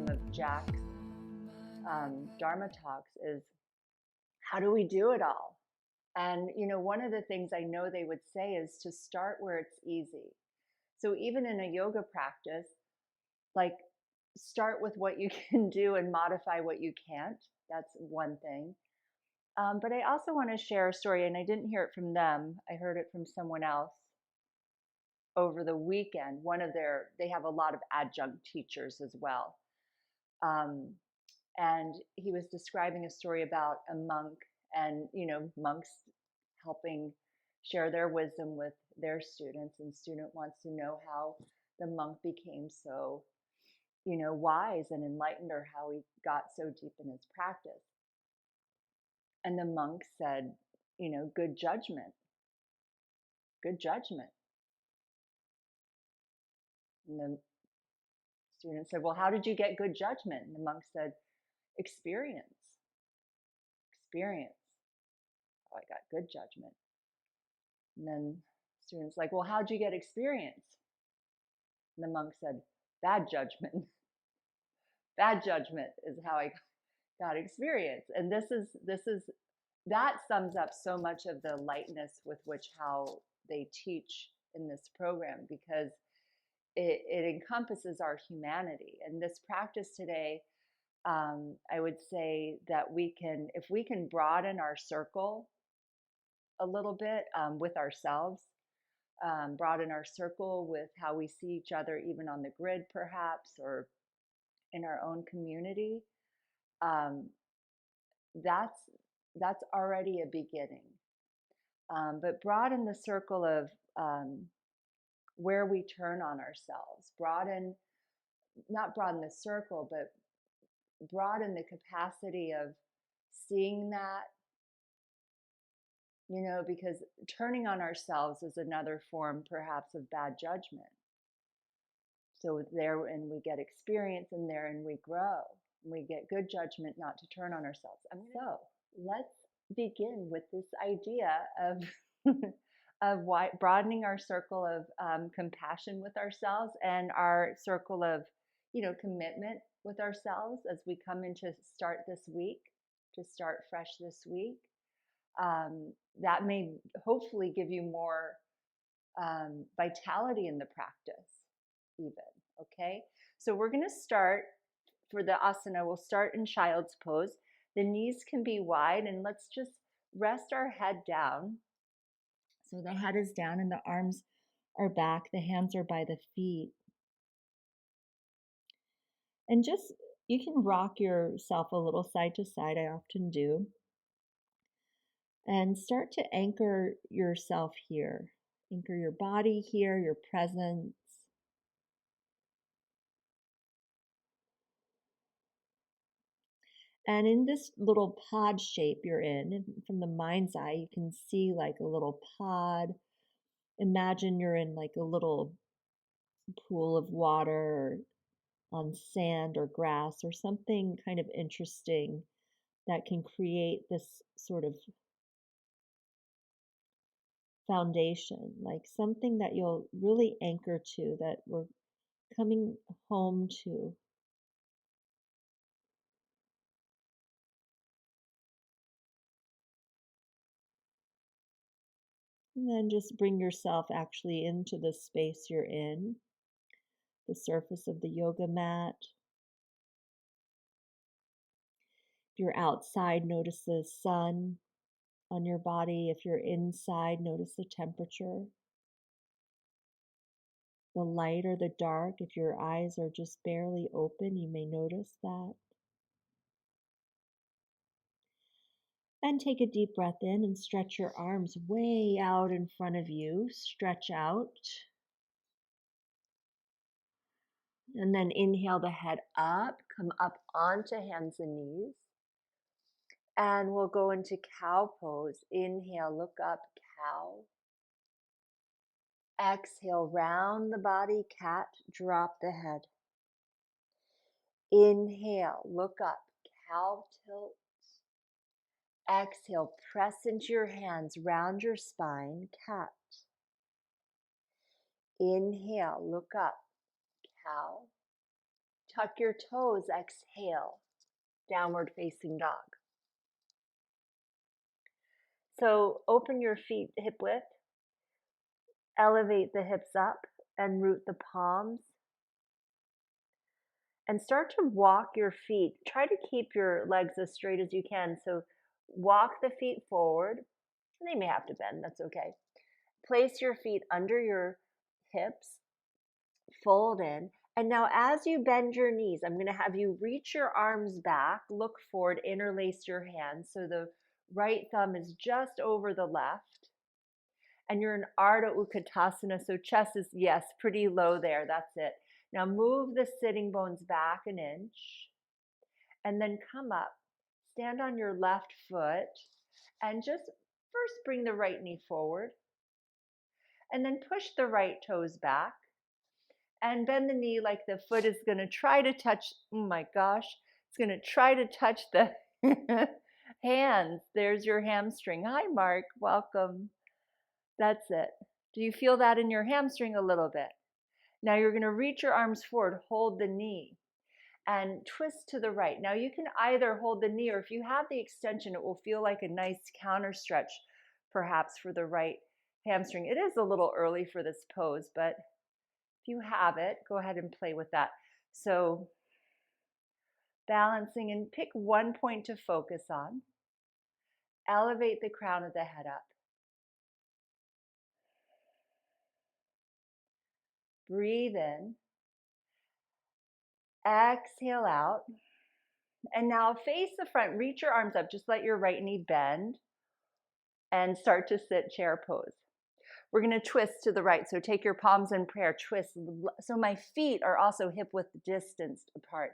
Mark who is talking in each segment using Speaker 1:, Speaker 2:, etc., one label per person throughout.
Speaker 1: of Jack's Dharma talks is, how do we do it all? And, one of the things I know they would say is to start where it's easy. So even in a yoga practice, like, start with what you can do and modify what you can't. That's one thing. But I also want to share a story, and I didn't hear it from them. I heard it from someone else over the weekend. They have a lot of adjunct teachers as well. And he was describing a story about a monk and, monks helping share their wisdom with their students, and student wants to know how the monk became so, wise and enlightened, or how he got so deep in his practice. And the monk said, good judgment. Good judgment. And the student said, well, how did you get good judgment? And the monk said, experience. Experience. Oh, I got good judgment. And then the student's like, well, how'd you get experience? And the monk said, bad judgment. Bad judgment is how I got experience. And that sums up so much of the lightness with which how they teach in this program, because it encompasses our humanity. And this practice today, I would say that if we can broaden our circle a little bit with ourselves, broaden our circle with how we see each other, even on the grid perhaps, or in our own community, that's already a beginning. But broaden the circle of where we turn on ourselves. Not broaden the circle, but broaden the capacity of seeing that, because turning on ourselves is another form perhaps of bad judgment. So therein we get experience, and therein we grow. We get good judgment not to turn on ourselves. So let's begin with this idea of broadening our circle of compassion with ourselves, and our circle of, commitment with ourselves as we come into start fresh this week. That may hopefully give you more vitality in the practice even, okay? So we're going to start, for the asana, we'll start in child's pose. The knees can be wide, and let's just rest our head down. So the head is down and the arms are back, the hands are by the feet. And you can rock yourself a little side to side, I often do. And start to anchor yourself here. Anchor your body here, your presence. And in this little pod shape you're in, from the mind's eye, you can see like a little pod. Imagine you're in like a little pool of water, or on sand or grass, or something kind of interesting that can create this sort of foundation, like something that you'll really anchor to, that we're coming home to. And then just bring yourself actually into the space you're in, the surface of the yoga mat. If you're outside, notice the sun on your body. If you're inside, notice the temperature, the light or the dark. If your eyes are just barely open, you may notice that. And take a deep breath in and stretch your arms way out in front of you. Stretch out. And then inhale the head up, come up onto hands and knees. And we'll go into cow pose. Inhale, look up, cow. Exhale, round the body, cat, drop the head. Inhale, look up, cow tilt. Exhale, press into your hands, round your spine, cat. Inhale, look up, cow. Tuck your toes, exhale, downward facing dog. So open your feet hip width, elevate the hips up and root the palms. And start to walk your feet. Try to keep your legs as straight as you can. So walk the feet forward. They may have to bend, that's okay. Place your feet under your hips, fold in. And now as you bend your knees, I'm going to have you reach your arms back, look forward, interlace your hands. So the right thumb is just over the left. And you're in Ardha Utkatasana, so chest is, yes, pretty low there. That's it. Now move the sitting bones back an inch and then come up. Stand on your left foot and just first bring the right knee forward and then push the right toes back and bend the knee like the foot is going to try to touch, oh my gosh, it's going to try to touch the hands. There's your hamstring. Hi, Mark. Welcome. That's it. Do you feel that in your hamstring a little bit? Now you're going to reach your arms forward, hold the knee, and twist to the right. Now you can either hold the knee, or if you have the extension, it will feel like a nice counter stretch, perhaps for the right hamstring. It is a little early for this pose, but if you have it, go ahead and play with that. So balancing, and pick one point to focus on. Elevate the crown of the head up. Breathe in. Exhale out. And now face the front. Reach your arms up. Just let your right knee bend. And start to sit chair pose. We're going to twist to the right. So take your palms in prayer. Twist. So my feet are also hip width distanced apart.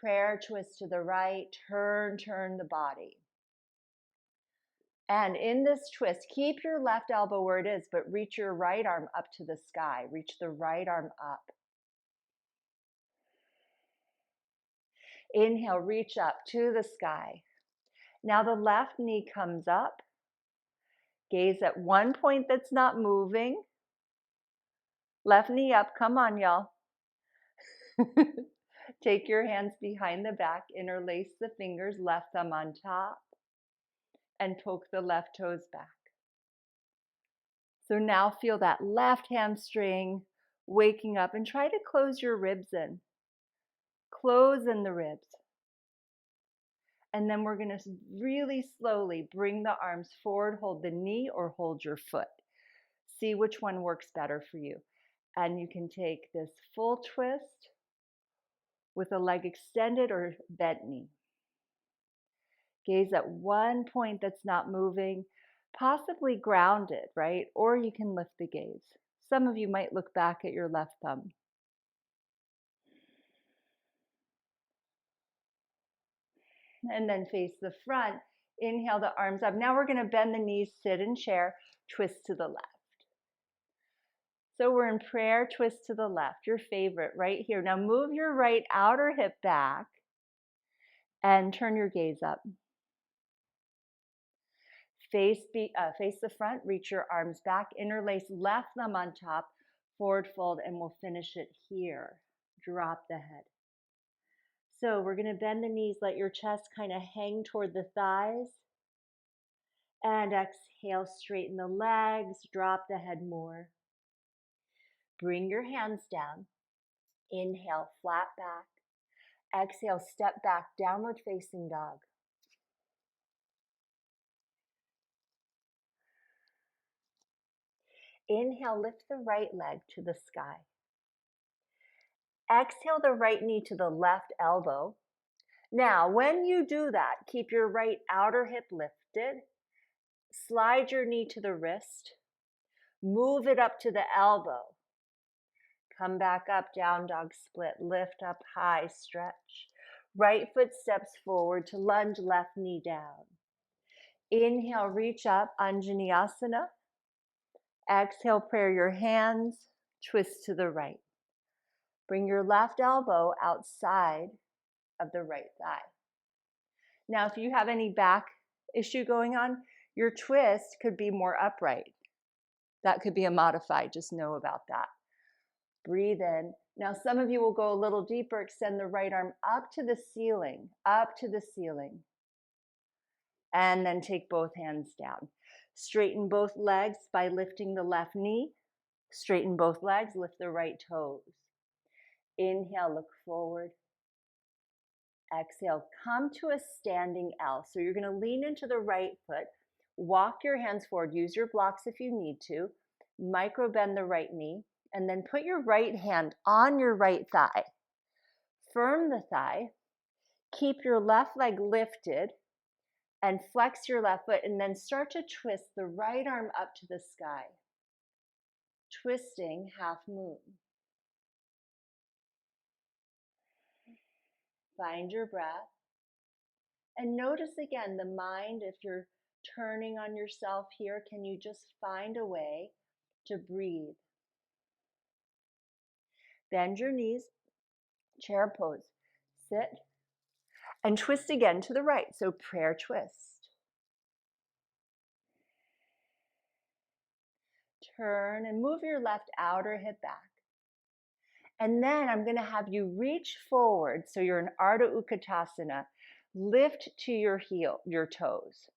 Speaker 1: Prayer, twist to the right. Turn the body. And in this twist, keep your left elbow where it is, but reach your right arm up to the sky. Reach the right arm up. Inhale, reach up to the sky. Now the left knee comes up. Gaze at one point that's not moving. Left knee up. Come on, y'all. Take your hands behind the back. Interlace the fingers. Left thumb on top. And poke the left toes back. So now feel that left hamstring waking up, and try to close your ribs in. Close in the ribs. And then we're going to really slowly bring the arms forward, hold the knee or hold your foot. See which one works better for you. And you can take this full twist with a leg extended or bent knee. Gaze at one point that's not moving, possibly grounded, right? Or you can lift the gaze. Some of you might look back at your left thumb. And then face the front. Inhale the arms up. Now we're going to bend the knees, sit in chair, twist to the left. So we're in prayer, twist to the left, your favorite right here. Now move your right outer hip back and turn your gaze up. Face the front, reach your arms back, interlace left thumb on top, forward fold, and we'll finish it here. Drop the head. So we're going to bend the knees, let your chest kind of hang toward the thighs. And exhale, straighten the legs, drop the head more. Bring your hands down. Inhale, flat back. Exhale, step back, downward facing dog. Inhale, lift the right leg to the sky. Exhale the right knee to the left elbow. Now, when you do that, keep your right outer hip lifted. Slide your knee to the wrist. Move it up to the elbow. Come back up, down dog split. Lift up high, stretch. Right foot steps forward to lunge, left knee down. Inhale, reach up, Vinyasa. Exhale, prayer your hands, twist to the right. Bring your left elbow outside of the right thigh. Now, if you have any back issue going on, your twist could be more upright. That could be a modified, just know about that. Breathe in. Now, some of you will go a little deeper. Extend the right arm up to the ceiling, up to the ceiling. And then take both hands down. Straighten both legs by lifting the left knee. Straighten both legs, lift the right toes. Inhale, look forward. Exhale, come to a standing L. So you're going to lean into the right foot. Walk your hands forward. Use your blocks if you need to. Micro bend the right knee. And then put your right hand on your right thigh. Firm the thigh. Keep your left leg lifted. And flex your left foot. And then start to twist the right arm up to the sky. Twisting half moon. Find your breath. And notice again the mind, if you're turning on yourself here, can you just find a way to breathe? Bend your knees, chair pose. Sit and twist again to the right. So prayer twist. Turn and move your left outer hip back. And then I'm going to have you reach forward. So you're in Ardha Utkatasana. Lift to your toes.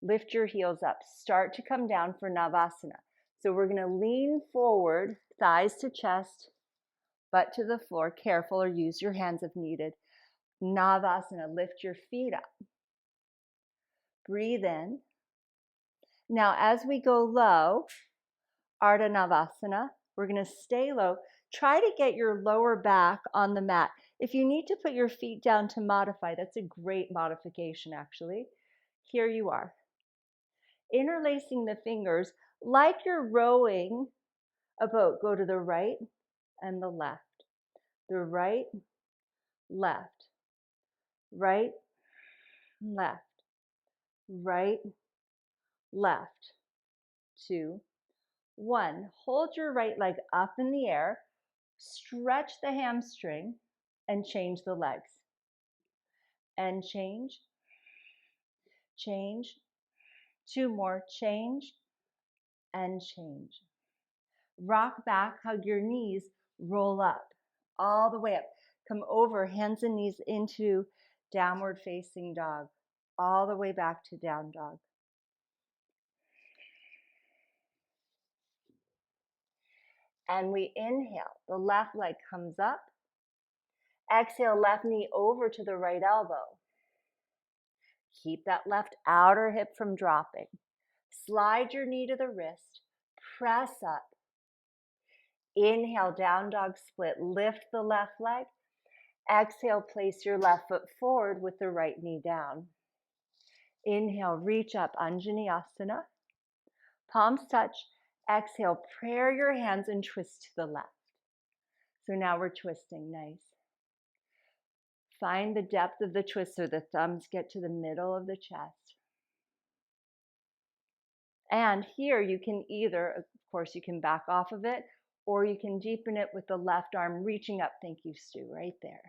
Speaker 1: Lift your heels up. Start to come down for Navasana. So we're going to lean forward, thighs to chest, butt to the floor. Careful, or use your hands if needed. Navasana, lift your feet up. Breathe in. Now as we go low, Ardha Navasana, we're going to stay low. Try to get your lower back on the mat. If you need to put your feet down to modify, that's a great modification actually. Here you are. Interlacing the fingers like you're rowing a boat. Go to the right and the left. The right, left. Right, left. Right, left. 2, 1. Hold your right leg up in the air. Stretch the hamstring and change the legs. And change. Change. 2 more. Change and change. Rock back, hug your knees, roll up, all the way up. Come over, hands and knees into downward facing dog, all the way back to down dog. And we inhale, the left leg comes up. Exhale, left knee over to the right elbow. Keep that left outer hip from dropping. Slide your knee to the wrist, press up. Inhale, down dog split, lift the left leg. Exhale, place your left foot forward with the right knee down. Inhale, reach up, Anjaneyasana. Palms touch. Exhale, prayer your hands and twist to the left. So now we're twisting, nice. Find the depth of the twist so the thumbs get to the middle of the chest. And here you can either, of course, you can back off of it, or you can deepen it with the left arm reaching up. Thank you, Stu, right there.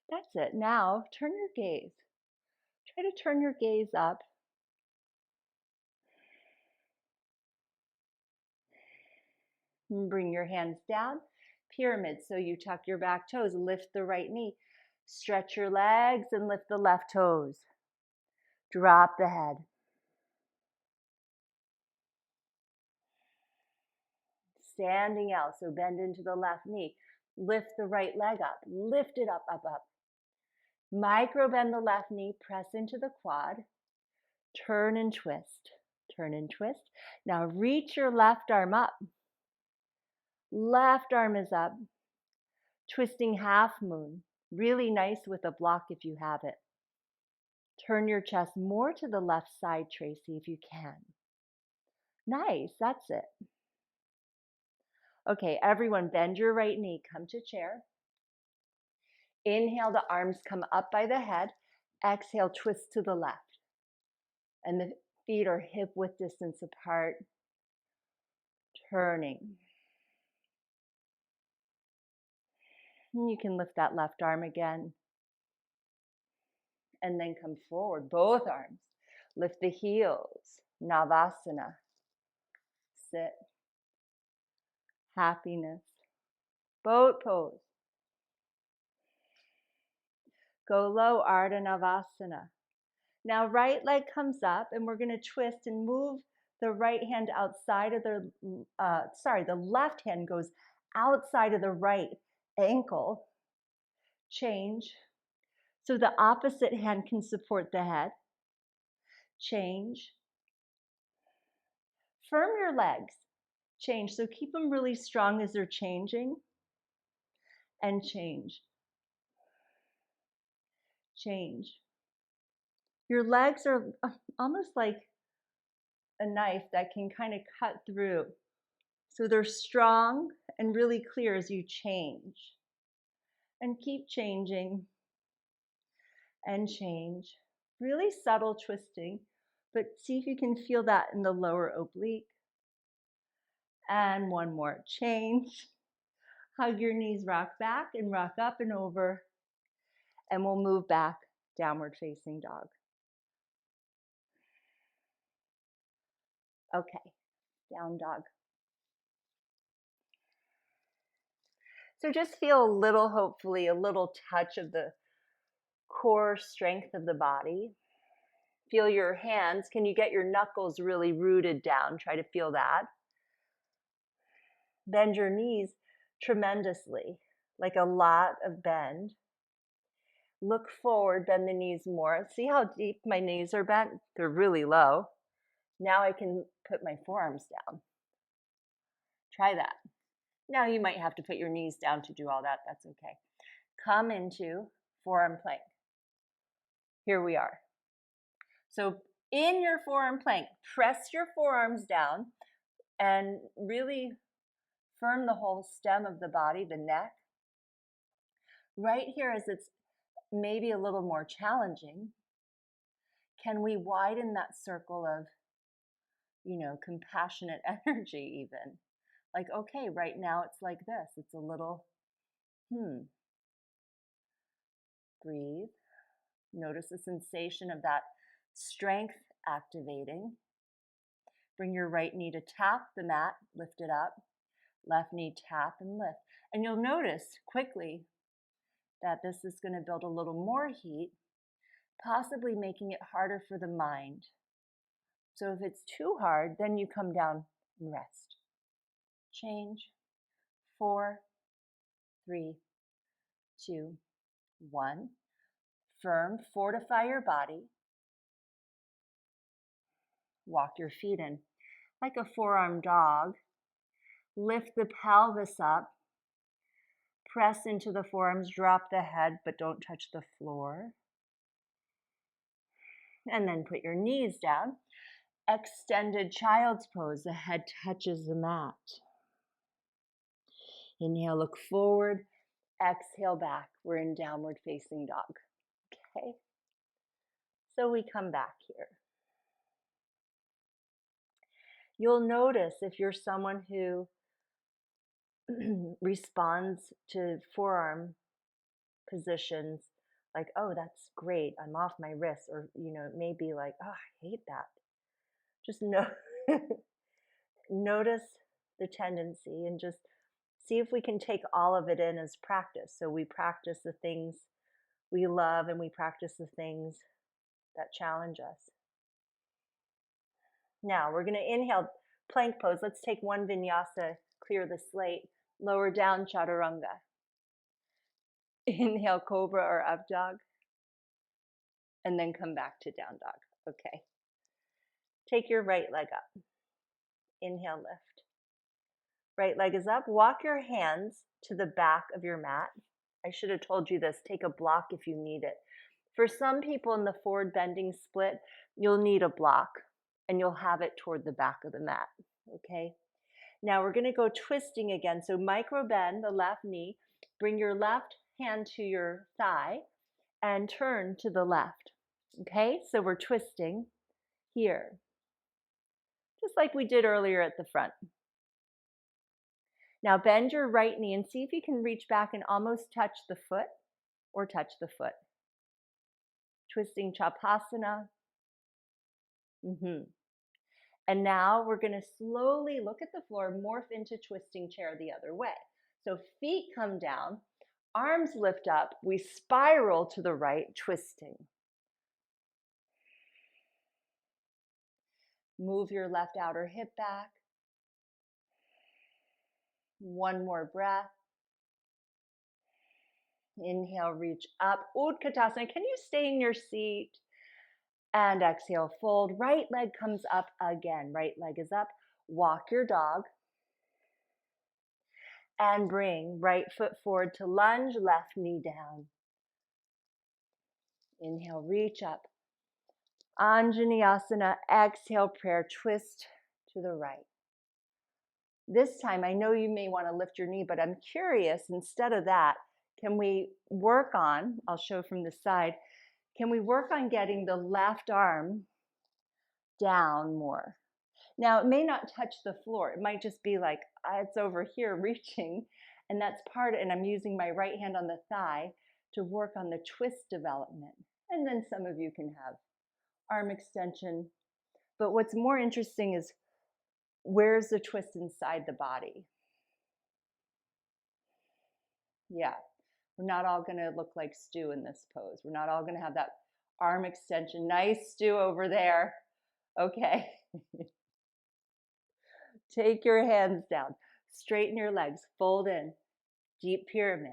Speaker 1: That's it. Now turn your gaze. Try to turn your gaze up. And bring your hands down. Pyramid. So you tuck your back toes. Lift the right knee. Stretch your legs and lift the left toes. Drop the head. Standing L. So bend into the left knee. Lift the right leg up. Lift it up, up, up. Micro bend the left knee. Press into the quad. Turn and twist. Turn and twist. Now reach your left arm up. Left arm is up. Twisting half moon. Really nice with a block if you have it. Turn your chest more to the left side, Tracy, if you can. Nice, that's it. Okay, everyone, bend your right knee. Come to chair. Inhale, the arms come up by the head. Exhale, twist to the left. And the feet are hip width distance apart. Turning. And you can lift that left arm again. And then come forward, both arms. Lift the heels. Navasana. Sit. Happiness. Boat pose. Go low, Ardha Navasana. Now right leg comes up and we're going to twist and move the right hand outside of the left hand goes outside of the right ankle. Change. So the opposite hand can support the head. Change. Firm your legs. Change. So keep them really strong as they're changing. And change. Change. Your legs are almost like a knife that can kind of cut through. So they're strong and really clear as you change. And keep changing and change. Really subtle twisting, but see if you can feel that in the lower oblique. And one more, change. Hug your knees, rock back and rock up and over. And we'll move back, downward facing dog. Okay, down dog. So just feel a little, hopefully, a little touch of the core strength of the body. Feel your hands. Can you get your knuckles really rooted down? Try to feel that. Bend your knees tremendously, like a lot of bend. Look forward, bend the knees more. See how deep my knees are bent? They're really low. Now I can put my forearms down. Try that. Now you might have to put your knees down to do all that. That's okay. Come into forearm plank. Here we are. So in your forearm plank, press your forearms down and really firm the whole stem of the body, the neck. Right here, as it's maybe a little more challenging, can we widen that circle of, compassionate energy even? Like, okay, right now it's like this. It's a little, Breathe. Notice the sensation of that strength activating. Bring your right knee to tap the mat, lift it up. Left knee tap and lift. And you'll notice quickly that this is going to build a little more heat, possibly making it harder for the mind. So if it's too hard, then you come down and rest. Change. 4, 3, 2, 1. Firm. Fortify your body. Walk your feet in like a forearm dog. Lift the pelvis up. Press into the forearms. Drop the head, but don't touch the floor. And then put your knees down. Extended child's pose. The head touches the mat. Inhale, look forward. Exhale back. We're in downward facing dog. Okay. So we come back here. You'll notice if you're someone who responds to forearm positions like, oh, that's great, I'm off my wrist, or it may be like, oh, I hate that. Just notice the tendency and just see if we can take all of it in as practice. So we practice the things we love and we practice the things that challenge us. Now we're going to inhale, plank pose. Let's take one vinyasa, clear the slate. Lower down, chaturanga. Inhale, cobra or up dog. And then come back to down dog. Okay. Take your right leg up. Inhale, lift. Right leg is up. Walk your hands to the back of your mat. I should have told you this. Take a block if you need it. For some people in the forward bending split, you'll need a block and you'll have it toward the back of the mat. Okay. Now we're going to go twisting again. So micro bend the left knee. Bring your left hand to your thigh and turn to the left. Okay, so we're twisting here, just like we did earlier at the front. Now bend your right knee and see if you can reach back and almost touch the foot or touch the foot. Twisting Chapasana. And now we're going to slowly look at the floor, morph into twisting chair the other way. So feet come down, arms lift up, we spiral to the right, twisting. Move your left outer hip back. One more breath. Inhale, reach up, Utkatasana. Can you stay in your seat? And exhale, fold. Right leg comes up again. Right leg is up. Walk your dog. And bring right foot forward to lunge, left knee down. Inhale, reach up. Anjaneyasana, exhale, prayer, twist to the right. This time, I know you may want to lift your knee, but I'm curious, instead of that, can we work on, I'll show from the side, can we work on getting the left arm down more? Now, it may not touch the floor. It might just be like, it's over here reaching, and that's and I'm using my right hand on the thigh to work on the twist development. And then some of you can have arm extension. But what's more interesting is, where's the twist inside the body? Yeah, we're not all going to look like Stu in this pose. We're not all going to have that arm extension. Nice, Stu, over there. Okay. Take your hands down. Straighten your legs. Fold in. Deep pyramid.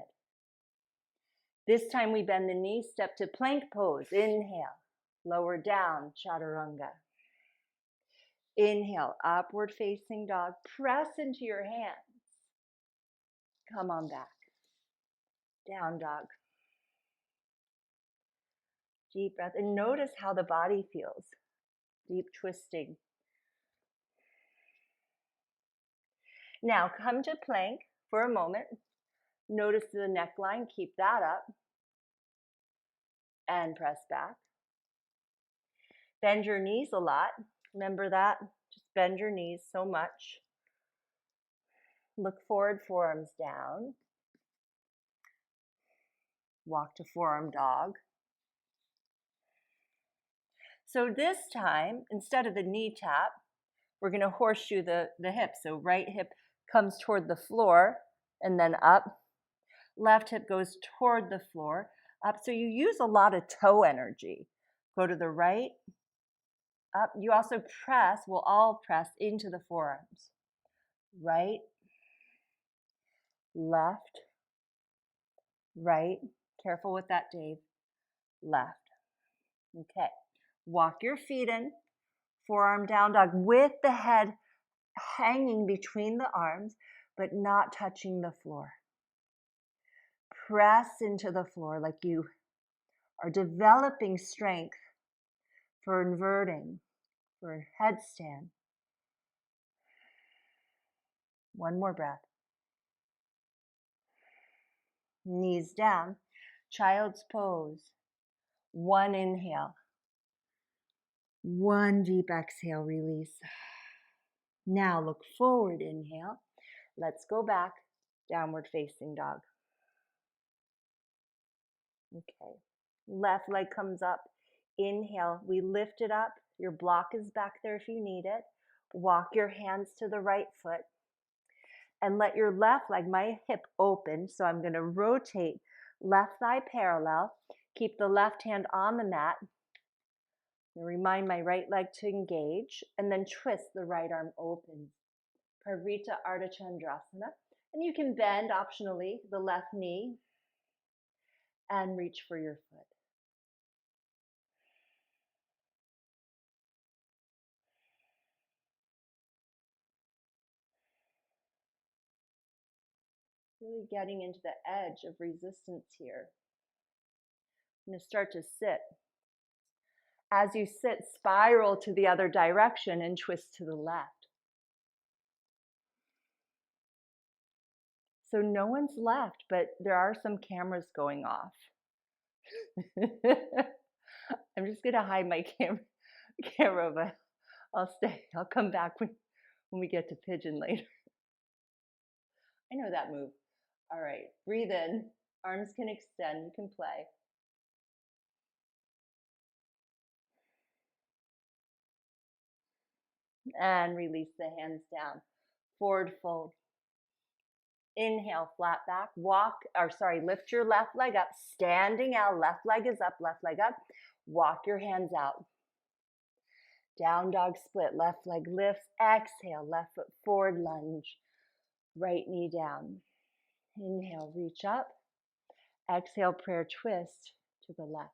Speaker 1: This time we bend the knee, step to plank pose. Inhale. Lower down, chaturanga. Inhale, upward facing dog. Press into your hands. Come on back. Down dog. Deep breath. And notice how the body feels. Deep twisting. Now come to plank for a moment. Notice the neckline. Keep that up. And press back. Bend your knees a lot. Remember that? Just bend your knees so much. Look forward, forearms down. Walk to forearm dog. So this time, instead of the knee tap, we're going to horseshoe the hip. So right hip comes toward the floor and then up. Left hip goes toward the floor, up. So you use a lot of toe energy. Go to the right, up. You also press, we'll all press into the forearms. Right, left, right. Careful with that, Dave. Left. Okay. Walk your feet in. Forearm down dog with the head hanging between the arms, but not touching the floor. Press into the floor like you are developing strength for inverting, for headstand. One more breath. Knees down. Child's pose. One inhale. One deep exhale, release. Now look forward, inhale. Let's go back, downward facing dog. Okay, left leg comes up. Inhale, we lift it up. Your block is back there if you need it. Walk your hands to the right foot. And let your left leg, my hip open, so I'm going to rotate left thigh parallel. Keep the left hand on the mat. Remind my right leg to engage, and then twist the right arm open. Parita Ardha Chandrasana. And you can bend, optionally, the left knee and reach for your foot. Really getting into the edge of resistance here. I'm going to start to sit. As you sit, spiral to the other direction and twist to the left. So no one's left, but there are some cameras going off. I'm just going to hide my camera, but I'll stay. I'll come back when we get to pigeon later. I know that move. All right, breathe in. Arms can extend. You can play. And release the hands down. Forward fold. Inhale, flat back, lift your left leg up, standing out, left leg is up, left leg up. Walk your hands out. Down dog split, left leg lifts, exhale, left foot forward, lunge, right knee down. Inhale, reach up. Exhale, prayer twist to the left.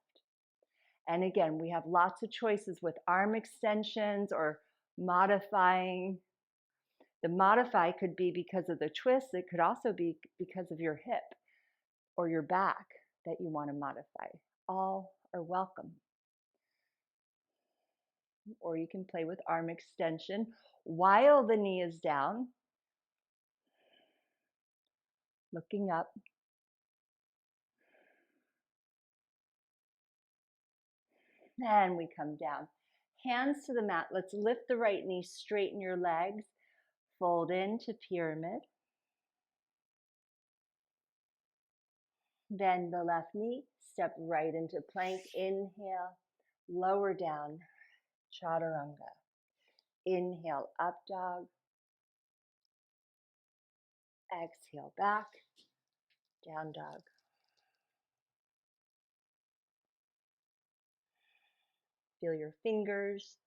Speaker 1: And again, we have lots of choices with arm extensions or modifying. The modify could be because of the twist. It could also be because of your hip or your back that you want to modify. All are welcome. Or you can play with arm extension while the knee is down, looking up. And we come down. Hands to the mat. Let's lift the right knee, straighten your legs, fold into pyramid. Bend the left knee, step right into plank. Inhale, lower down, chaturanga. Inhale, up dog. Exhale, back, down dog. Feel your fingers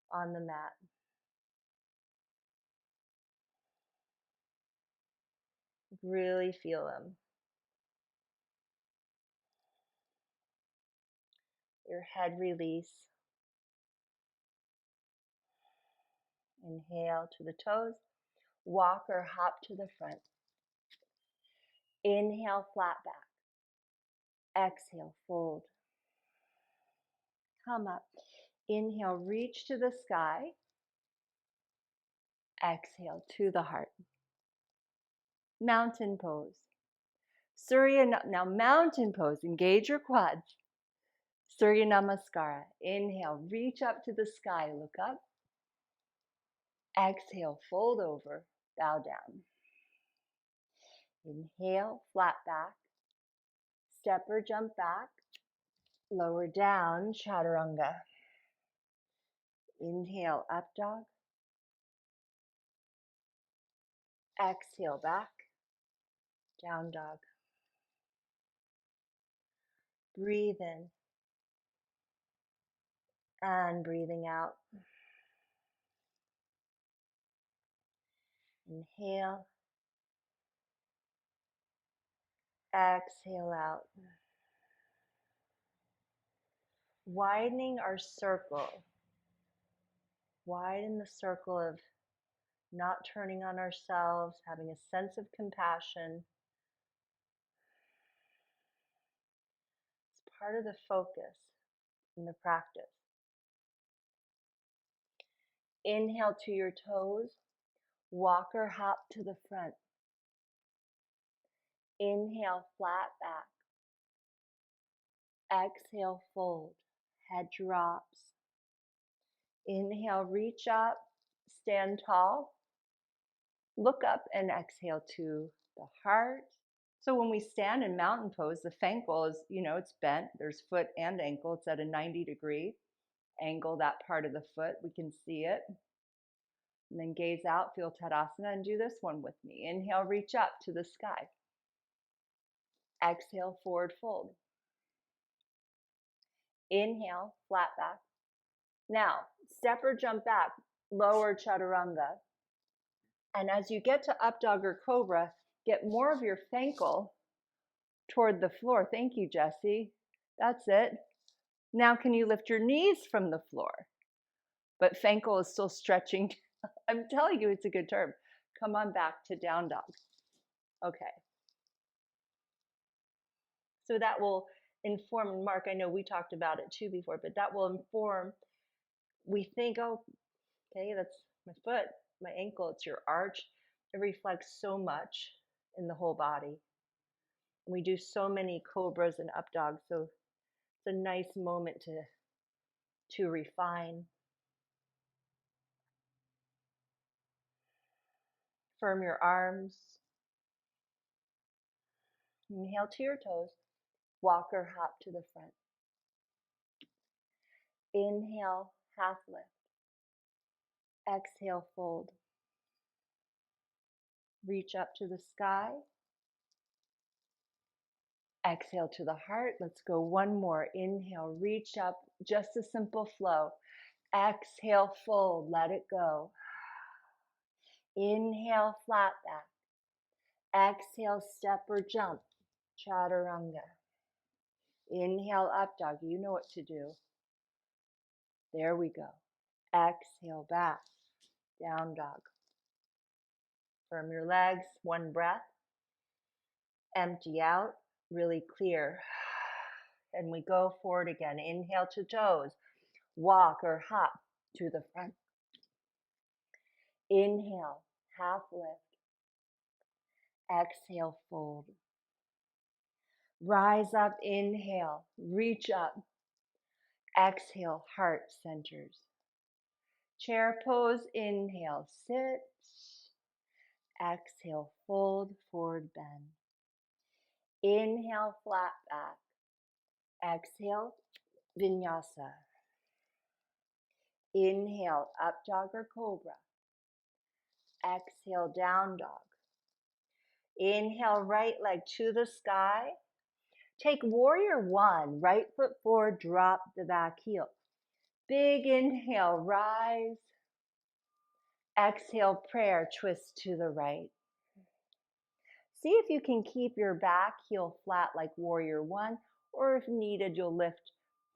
Speaker 1: on the mat. Really feel them. Your head release. Inhale to the toes. Walk or hop to the front. Inhale, flat back. Exhale, fold. Come up. Inhale, reach to the sky. Exhale to the heart. Mountain pose. Now mountain pose. Engage your quads. Surya Namaskara. Inhale, reach up to the sky. Look up. Exhale, fold over. Bow down. Inhale, flat back. Step or jump back. Lower down, chaturanga. Inhale, up dog. Exhale, back. Down dog. Breathe in. And breathing out. Inhale. Exhale out. Widening our circle. Widen the circle of not turning on ourselves, having a sense of compassion. It's part of the focus in the practice. Inhale to your toes. Walk or hop to the front. Inhale, flat back. Exhale, fold. Head drops. Inhale, reach up. Stand tall. Look up and exhale to the heart. So when we stand in mountain pose, the ankle is, it's bent. There's foot and ankle. It's at a 90-degree angle, that part of the foot. We can see it. And then gaze out, feel Tadasana, and do this one with me. Inhale, reach up to the sky. Exhale, forward fold. Inhale, flat back. Now, step or jump back, lower chaturanga. And as you get to up dog or cobra, get more of your ankle toward the floor. Thank you, Jessie. That's it. Now can you lift your knees from the floor? But ankle is still stretching. I'm telling you, it's a good term. Come on back to down dog. Okay. So that will inform, and Mark, I know we talked about it too before, but that will inform. We think, oh, okay, that's my foot, my ankle, it's your arch. It reflects so much in the whole body. We do so many cobras and up dogs, so it's a nice moment to refine. Firm your arms. Inhale to your toes. Walk or hop to the front. Inhale, half lift. Exhale, fold. Reach up to the sky. Exhale to the heart. Let's go one more. Inhale, reach up, just a simple flow. Exhale, fold, let it go. Inhale, flat back. Exhale, step or jump, chaturanga. Inhale, up dog. You know what to do. There we go. Exhale, back, down dog. Firm your legs, one breath. Empty out, really clear. And we go forward again. Inhale to toes. Walk or hop to the front. Inhale, half lift. Exhale, fold. Rise up, inhale, reach up. Exhale, heart centers. Chair pose, inhale, sit. Exhale, fold, forward bend. Inhale, flat back. Exhale, Vinyasa. Inhale, up dog or cobra. Exhale, down dog. Inhale, right leg to the sky. Take warrior one, right foot forward, drop the back heel. Big inhale, rise. Exhale, prayer, twist to the right. See if you can keep your back heel flat like warrior one, or if needed, you'll lift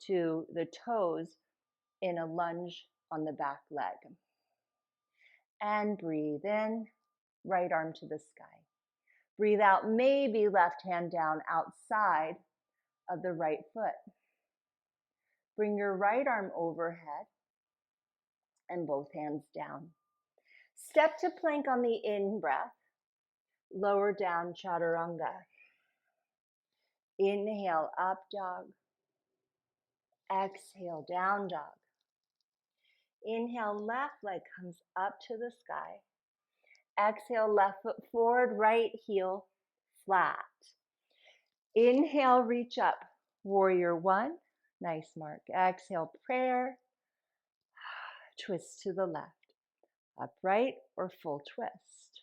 Speaker 1: to the toes in a lunge on the back leg. And breathe in, right arm to the sky. Breathe out, maybe left hand down outside of the right foot. Bring your right arm overhead and both hands down. Step to plank on the in-breath. Lower down, chaturanga. Inhale, up dog. Exhale, down dog. Inhale, left leg comes up to the sky. Exhale, left foot forward, right heel flat. Inhale, reach up, warrior one. Nice mark. Exhale, prayer. Twist to the left. Upright or full twist.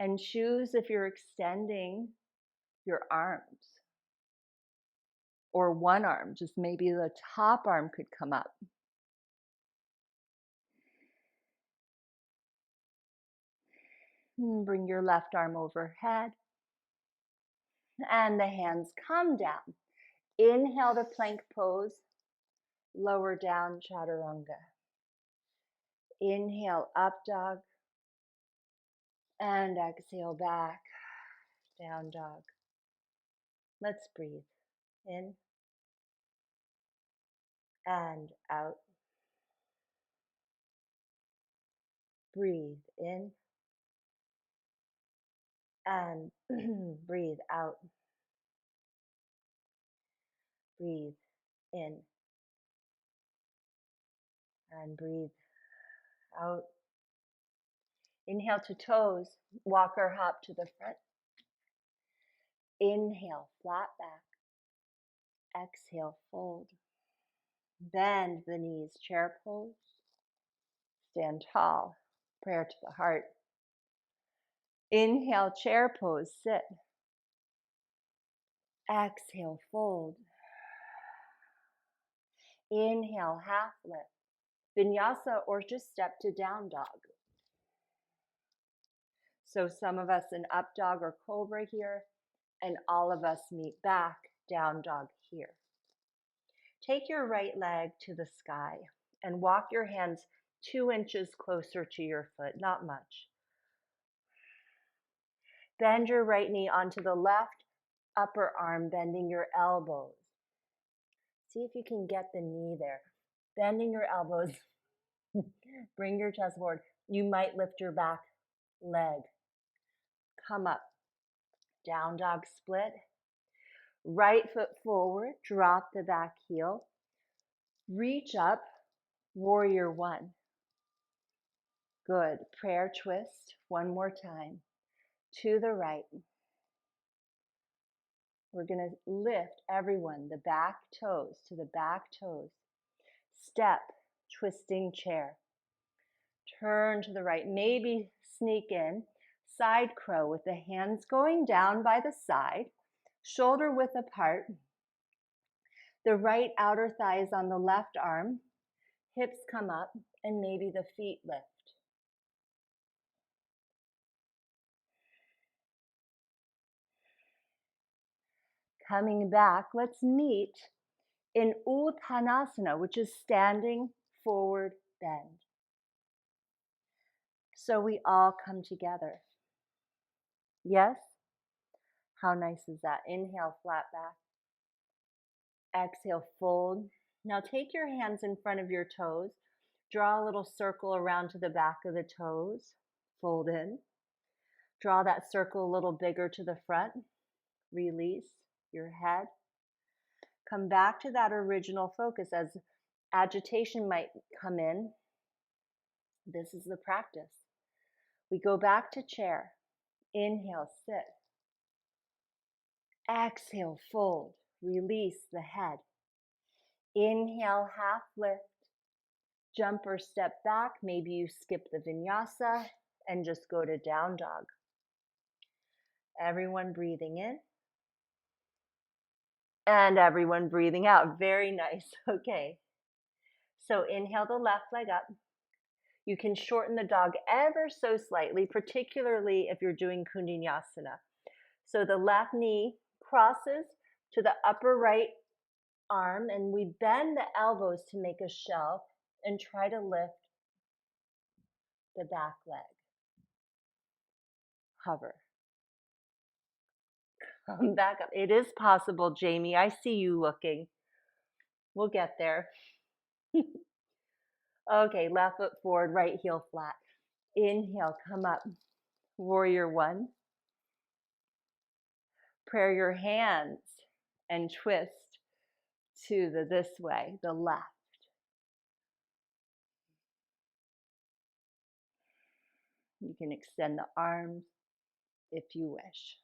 Speaker 1: And choose if you're extending your arms or one arm, just maybe the top arm could come up. And bring your left arm overhead and the hands come down. Inhale to plank pose, lower down, chaturanga. Inhale, up dog, and exhale, back, down dog. Let's breathe. In and out. Breathe in and breathe out. Breathe in and breathe out. Inhale to toes, walk or hop to the front. Inhale, flat back. Exhale, fold. Bend the knees, chair pose. Stand tall, prayer to the heart. Inhale, chair pose, sit. Exhale, fold. Inhale, half lift. Vinyasa or just step to down dog. So some of us in up dog or cobra here, and all of us meet back, down dog here. Take your right leg to the sky and walk your hands 2 inches closer to your foot, not much. Bend your right knee onto the left upper arm, bending your elbows. See if you can get the knee there. Bending your elbows. Bring your chest forward. You might lift your back leg. Come up. Down dog split. Right foot forward. Drop the back heel. Reach up. Warrior one. Good. Prayer twist. One more time. To the right. We're going to lift everyone, the back toes to the back toes. Step, twisting chair. Turn to the right, maybe sneak in. Side crow with the hands going down by the side, shoulder width apart. The right outer thigh is on the left arm. Hips come up and maybe the feet lift. Coming back, let's meet in Uttanasana, which is standing forward bend. So we all come together. Yes? How nice is that? Inhale, flat back. Exhale, fold. Now take your hands in front of your toes. Draw a little circle around to the back of the toes. Fold in. Draw that circle a little bigger to the front. Release your head. Come back to that original focus as agitation might come in. This is the practice. We go back to chair. Inhale, sit. Exhale, fold. Release the head. Inhale, half lift. Jump or step back. Maybe you skip the vinyasa and just go to down dog. Everyone breathing in. And everyone breathing out. Very nice. Okay. So inhale the left leg up. You can shorten the dog ever so slightly, particularly if you're doing Vinyasa. So the left knee crosses to the upper right arm, and we bend the elbows to make a shelf and try to lift the back leg. Hover. Come back up. It is possible, Jamie. I see you looking. We'll get there. Okay, left foot forward, right heel flat. Inhale, come up. Warrior one. Prayer your hands and twist to the this way, the left. You can extend the arms if you wish.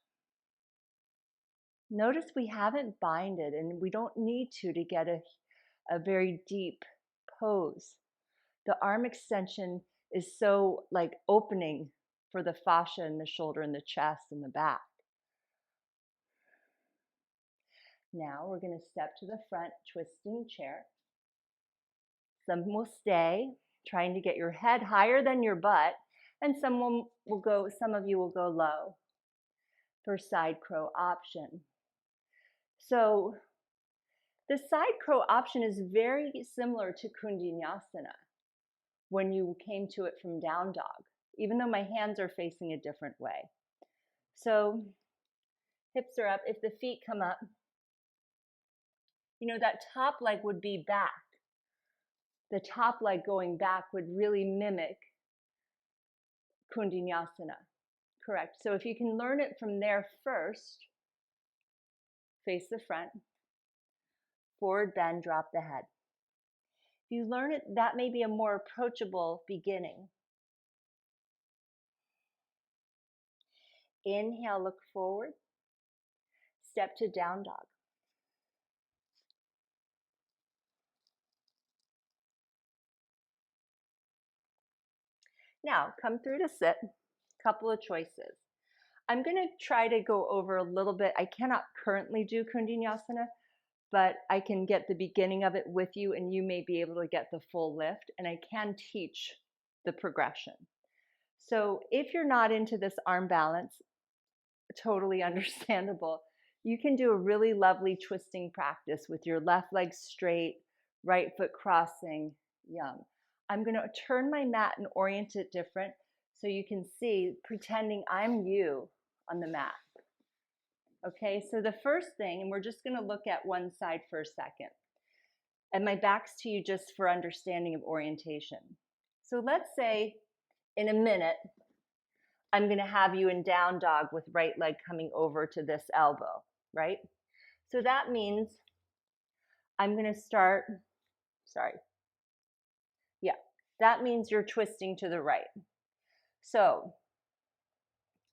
Speaker 1: Notice we haven't binded, and we don't need to get a very deep pose. The arm extension is so like opening for the fascia in the shoulder and the chest and the back. Now we're going to step to the front, twisting chair. Some will stay, trying to get your head higher than your butt, and some of you will go low for side crow option. So the side crow option is very similar to Kundinasana when you came to it from down dog, even though my hands are facing a different way. So hips are up. If the feet come up, that top leg would be back. The top leg going back would really mimic Kundinasana. Correct. So if you can learn it from there first, face the front, forward bend, drop the head. If you learn it, that may be a more approachable beginning. Inhale, look forward. Step to down dog. Now, come through to sit. Couple of choices. I'm going to try to go over a little bit. I cannot currently do Kundinasana, but I can get the beginning of it with you, and you may be able to get the full lift, and I can teach the progression. So if you're not into this arm balance, totally understandable. You can do a really lovely twisting practice with your left leg straight, right foot crossing, yum. I'm going to turn my mat and orient it different so you can see, pretending I'm you on the mat. Okay, so the first thing, and we're just going to look at one side for a second. And my back's to you just for understanding of orientation. So let's say in a minute, I'm going to have you in down dog with right leg coming over to this elbow, right? So that means I'm going to start, that means you're twisting to the right. So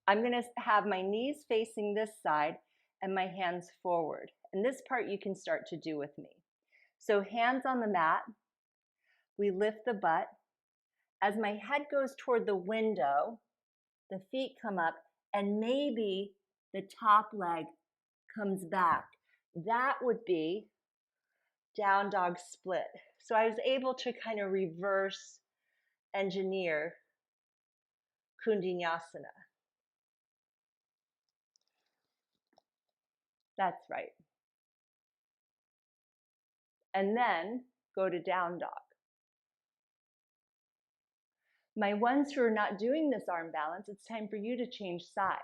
Speaker 1: I'm going to have my knees facing this side and my hands forward. And this part you can start to do with me. So hands on the mat, we lift the butt, As my head goes toward the window, the feet come up, and maybe the top leg comes back. That would be down dog split. So I was able to kind of reverse engineer Kundinasana. That's right. And then go to down dog. My ones who are not doing this arm balance, it's time for you to change sides.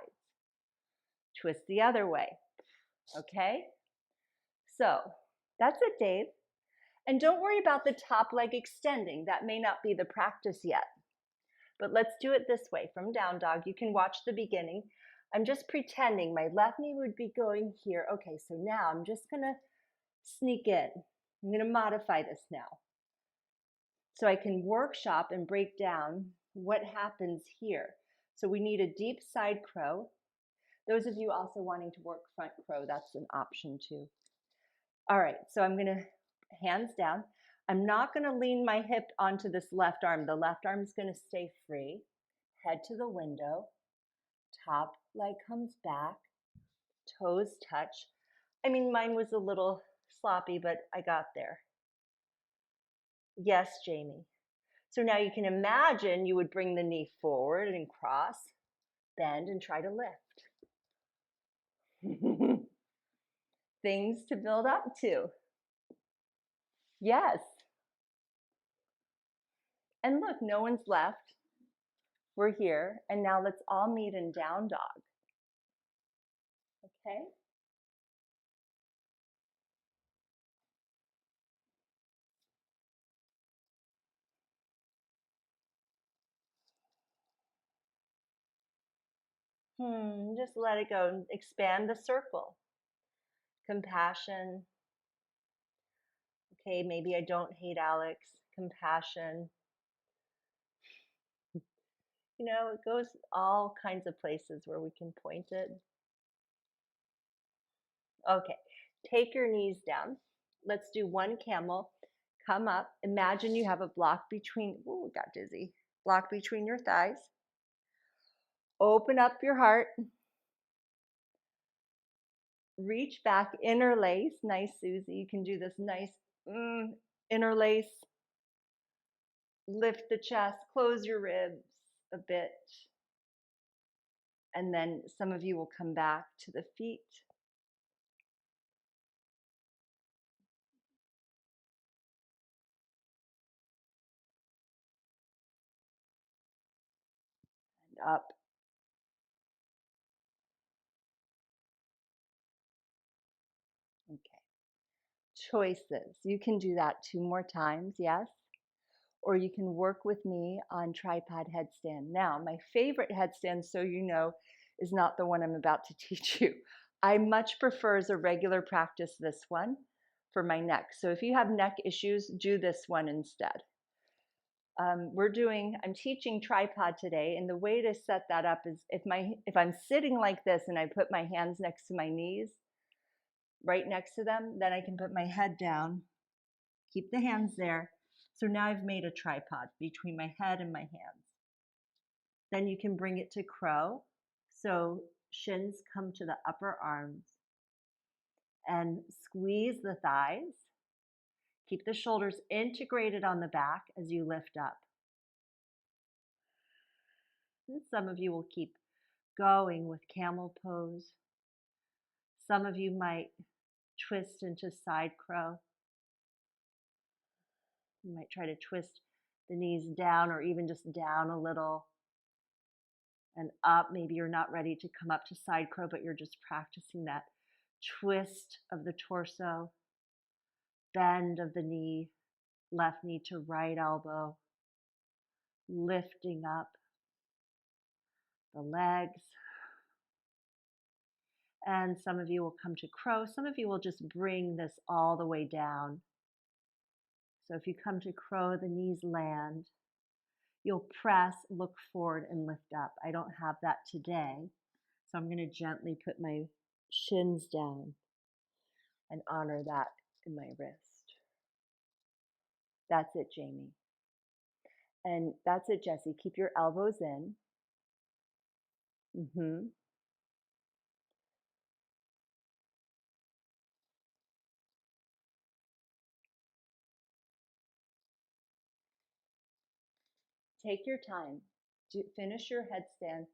Speaker 1: Twist the other way, okay? So that's it, Dave. And don't worry about the top leg extending. That may not be the practice yet. But let's do it this way. From down dog, you can watch the beginning. I'm just pretending my left knee would be going here. Okay, so now I'm just gonna sneak in. I'm gonna modify this now. So I can workshop and break down what happens here. So we need a deep side crow. Those of you also wanting to work front crow, that's an option too. All right, so I'm gonna hands down. I'm not gonna lean my hip onto this left arm. The left arm is gonna stay free. Head to the window. Top leg comes back. Toes touch. I mean, mine was a little sloppy, but I got there. Yes, Jamie. So now you can imagine you would bring the knee forward and cross, bend, and try to lift. Things to build up to. Yes. And look, no one's left. We're here. And now let's all meet in down dog. Okay? Just let it go. Expand the circle. Compassion. Okay, maybe I don't hate Alex. Compassion. You know, it goes all kinds of places where we can point it. Okay, take your knees down. Let's do one camel. Come up. Imagine you have a block between, ooh, got dizzy. Block between your thighs. Open up your heart. Reach back, interlace. Nice, Susie. You can do this nice interlace. Lift the chest, close your ribs a bit. And then some of you will come back to the feet. And up. Okay. Choices. You can do that 2 more times, yes? Or you can work with me on tripod headstand. Now, my favorite headstand, so you know, is not the one I'm about to teach you. I much prefer as a regular practice this one for my neck. So if you have neck issues, do this one instead. I'm teaching tripod today, and the way to set that up is if I'm sitting like this and I put my hands next to my knees, right next to them, then I can put my head down, keep the hands there. So now I've made a tripod between my head and my hands. Then you can bring it to crow. So shins come to the upper arms and squeeze the thighs. Keep the shoulders integrated on the back as you lift up. And some of you will keep going with camel pose. Some of you might twist into side crow. You might try to twist the knees down or even just down a little and up. Maybe you're not ready to come up to side crow, but you're just practicing that twist of the torso, bend of the knee, left knee to right elbow, lifting up the legs. And some of you will come to crow. Some of you will just bring this all the way down. So if you come to crow, the knees land. You'll press, look forward, and lift up. I don't have that today, so I'm going to gently put my shins down and honor that in my wrist. That's it, Jamie. And that's it, Jessie. Keep your elbows in. Take your time. Finish your headstand.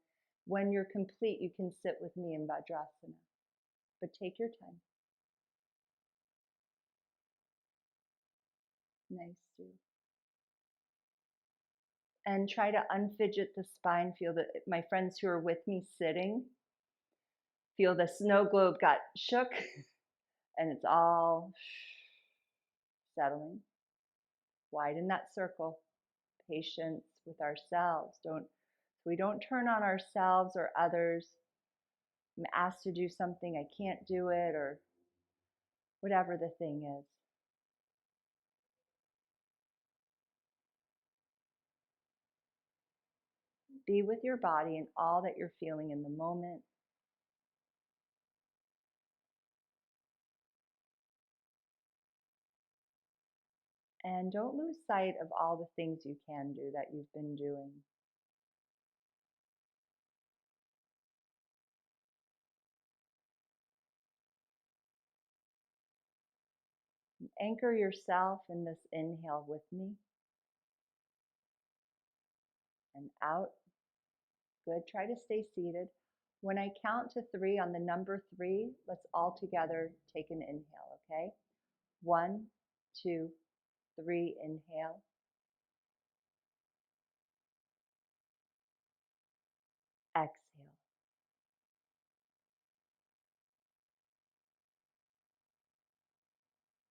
Speaker 1: When you're complete, you can sit with me in Vajrasana. But take your time. Nice, too. And try to unfidget the spine. Feel that my friends who are with me sitting, feel the snow globe got shook and it's all settling. Widen that circle. Patience with ourselves. We don't turn on ourselves or others. I'm asked to do something, I can't do it, or whatever the thing is. Be with your body and all that you're feeling in the moment. And don't lose sight of all the things you can do that you've been doing. Anchor yourself in this inhale with me. And out. Good. Try to stay seated. When I count to 3 on the number 3, let's all together take an inhale, okay? 1, 2, 3, inhale. Exhale.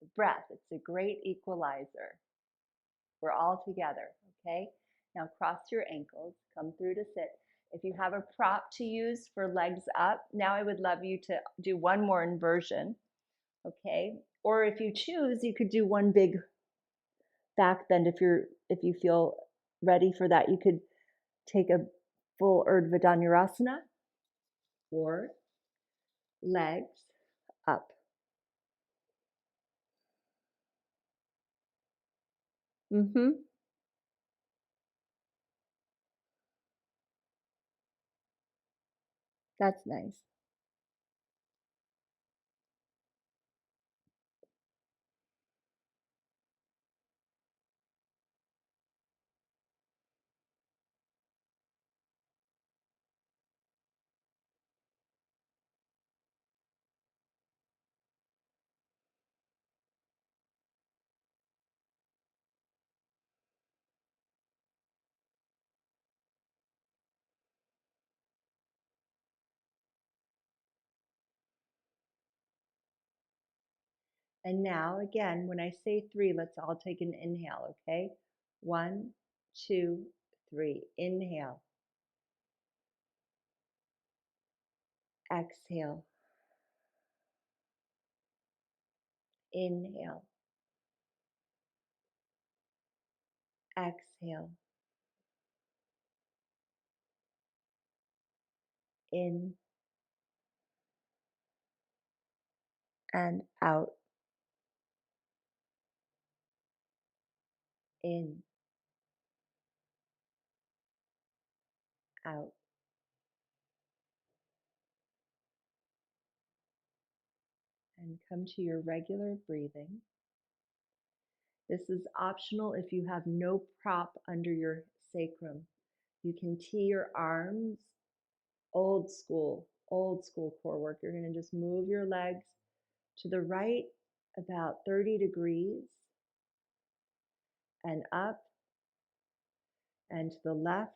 Speaker 1: The breath, it's a great equalizer. We're all together, okay? Now cross your ankles, come through to sit. If you have a prop to use for legs up, now I would love you to do one more inversion, okay? Or if you choose, you could do one big back bend if you feel ready for that. You could take a full Urdhva Dhanurasana or legs up. That's nice. And now, again, when I say 3, let's all take an inhale, okay? 1, 2, 3. Inhale. Exhale. Inhale. Exhale. In and out. In, out. And come to your regular breathing. This is optional if you have no prop under your sacrum. You can tee your arms, old school core work. You're going to just move your legs to the right about 30 degrees and up and to the left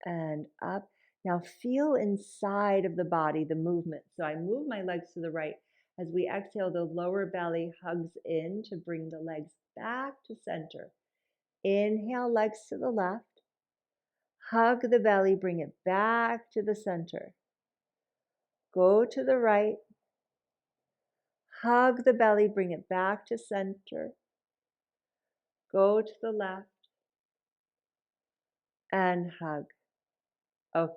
Speaker 1: and up. Now feel inside of the body the movement. So I move my legs to the right. As we exhale, the lower belly hugs in to bring the legs back to center. Inhale, legs to the left. Hug the belly, bring it back to the center. Go to the right. Hug the belly, bring it back to center. Go to the left and hug. Okay.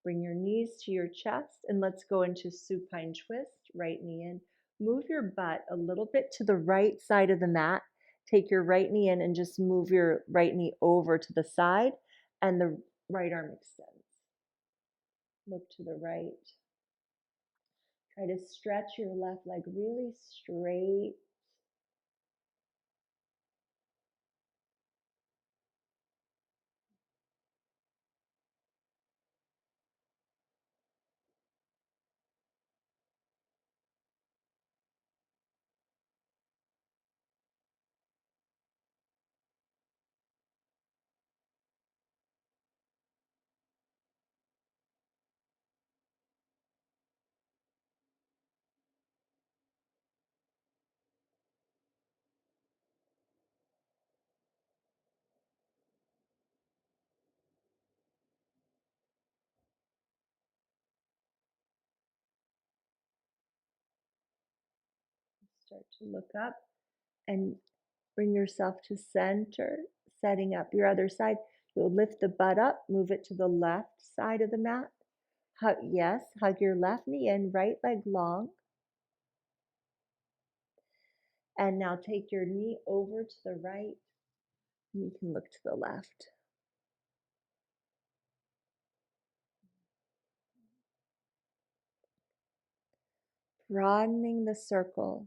Speaker 1: Bring your knees to your chest and let's go into supine twist. Right knee in.
Speaker 2: Move your butt a little bit to the right side of the mat. Take your right knee in and just move your right knee over to the side, and the right arm extends. Look to the right. Try to stretch your left leg really straight. Start to look up and bring yourself to center, setting up your other side. You'll lift the butt up, move it to the left side of the mat. Hug your left knee in, right leg long. And now take your knee over to the right. And you can look to the left. Broadening the circle.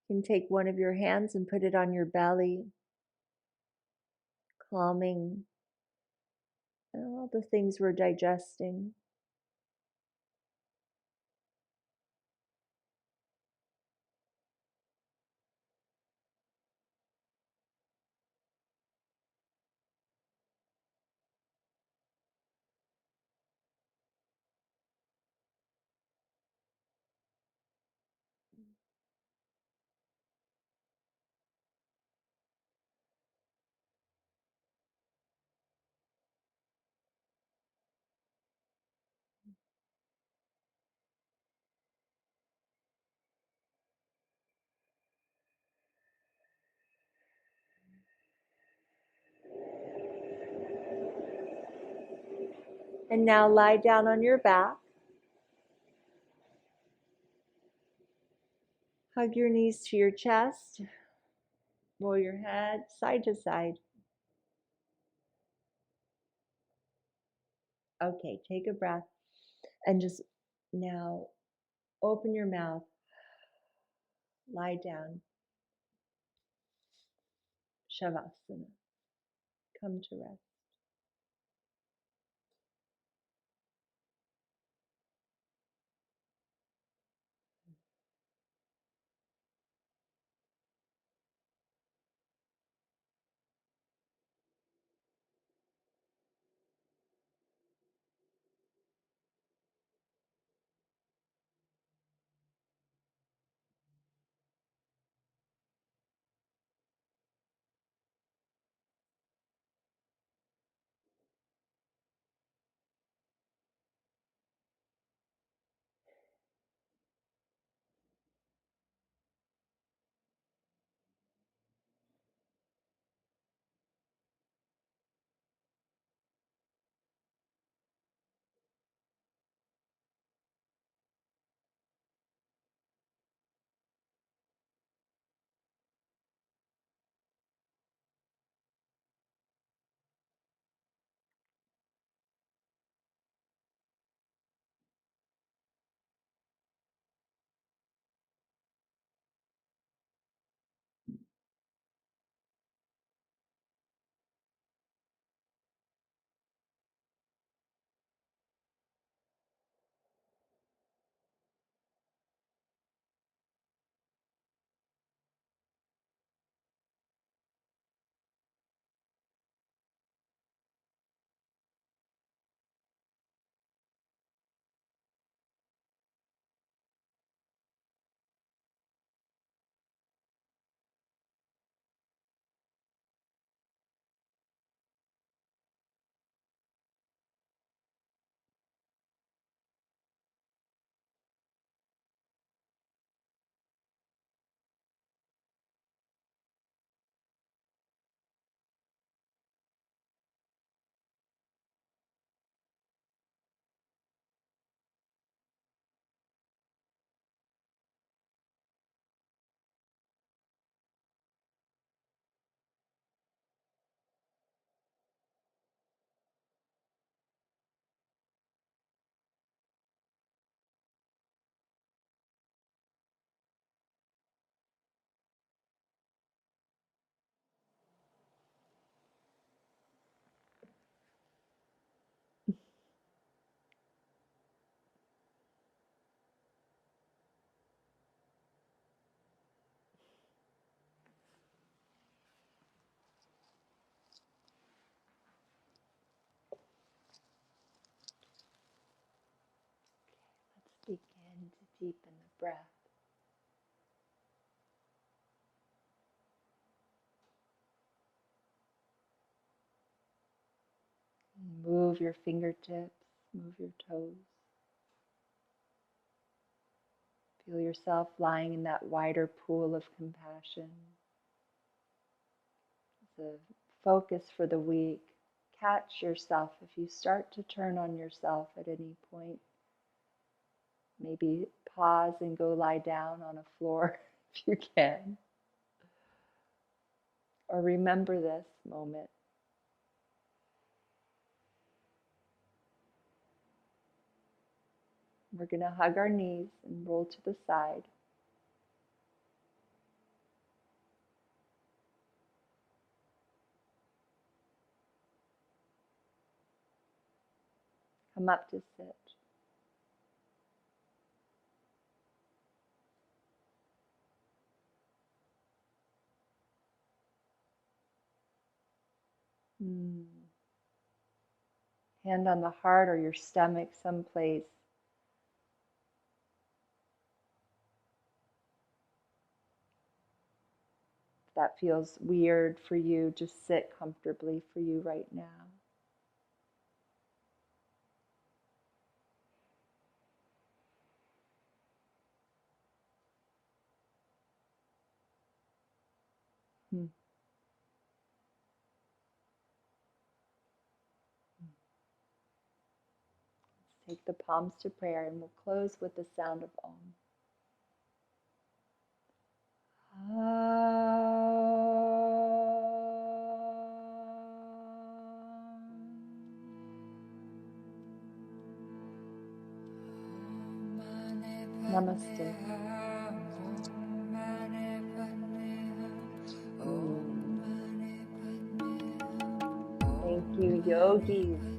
Speaker 2: You can take one of your hands and put it on your belly, calming all the things we're digesting. And now lie down on your back. Hug your knees to your chest. Roll your head side to side. Okay, take a breath and just now open your mouth. Lie down. Shavasana. Come to rest.
Speaker 1: Deepen the breath. Move your fingertips, move your toes. Feel yourself lying in that wider pool of compassion. As a focus for the week, catch yourself if you start to turn on yourself at any point. Maybe pause and go lie down on a floor if you can. Or remember this moment. We're going to hug our knees and roll to the side. Come up to sit. Hand on the heart or your stomach someplace. If that feels weird for you, just sit comfortably for you right now. Take the palms to prayer and we'll close with the sound of Om. Namaste. Thank you, yogis.